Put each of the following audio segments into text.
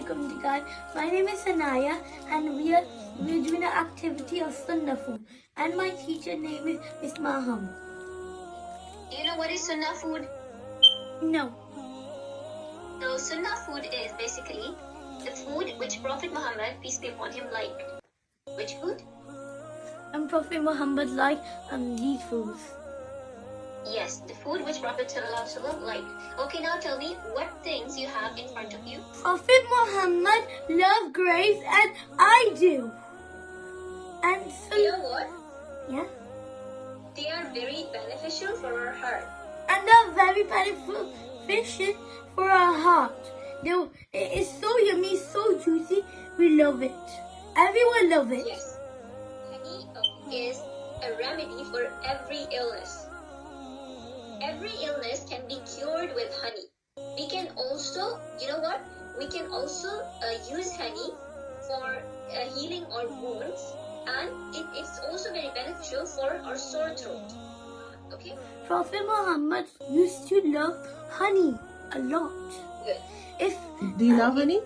Assalamualaikum guys. My name is Sanaya and we're doing an activity of Sunnah Food and my teacher name is Miss Maham. Do you know what is Sunnah food? No. So Sunnah food is basically the food which Prophet Muhammad, peace be upon him, liked. Which food? And Prophet Muhammad liked these foods. Yes, the food which Prophet ﷺ liked. Okay, now tell me what things you have in front of you. Prophet Muhammad loved grapes and I do. And so You know what? yeah. They are very beneficial for our heart. And they're very beneficial for our heart. It is so yummy, so juicy. We love it. Everyone loves it. Yes. Honey is a remedy for every illness. Every illness can be cured with honey. We can also, you know what? We can also use honey for healing our wounds, and it's also very beneficial for our sore throat. Okay? Prophet Muhammad used to love honey a lot. Good. Do you love honey?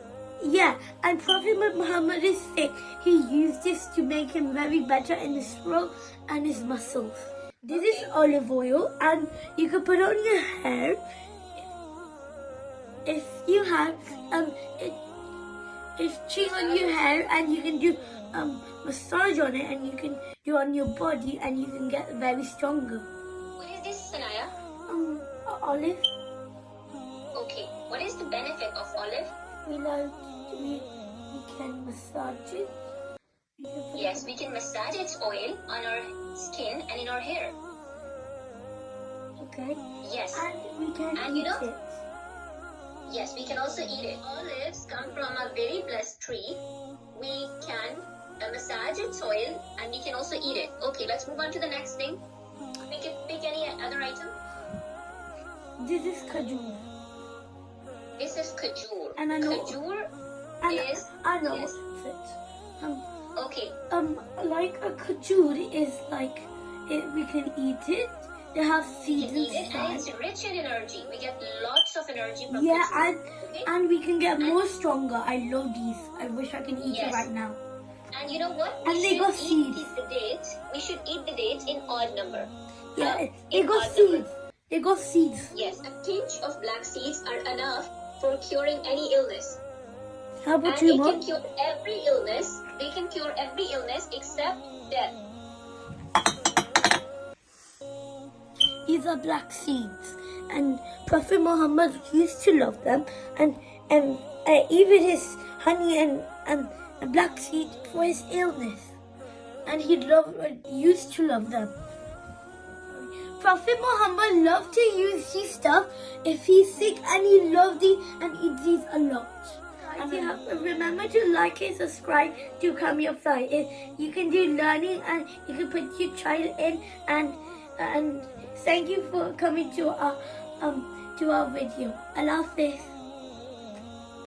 Yeah, and Prophet Muhammad is sick. He used this to make him very better in his throat and his muscles. This is olive oil, and you can put it on your hair. If you have it's cheap on your hair, and you can do massage on it, and you can do on your body, and you can get very stronger. What is this, Sanaya? Olive. Okay. What is the benefit of olive? We can massage it. Yes, we can massage its oil on our skin and in our hair. Okay. Yes. And we can And eat you know, it. yes, we can also eat it. Olives come from a very blessed tree. We can massage its oil and we can also eat it. Okay, let's move on to the next thing. We can pick any other item. This is kajur. This is kajur. And I know. Kajur is... I know yes. what's it. Okay. Like a kajur is like we can eat it. They have We seeds can eat it and inside. it's rich in energy. We get lots of energy from Yeah, kajur. Okay? and we can get more stronger. I love these. I wish I can eat it Yes. right now. And you know what? And they got seeds. The dates. We should eat the dates in odd number. Yeah, they in got odd seeds. number. They got seeds. Yes, a pinch of black seeds are enough for curing any illness. How about And two they more? can cure every illness. They can cure every illness except death. These are black seeds, and Prophet Muhammad used to love them, and even his honey and black seed for his illness, and he used to love them. Prophet Muhammad loved to use these stuff if he's sick, and he loved these and eat these a lot. And remember to like and subscribe to come your side. You can do learning, and you can put your child in, and thank you for coming to our video. Allah Hafiz.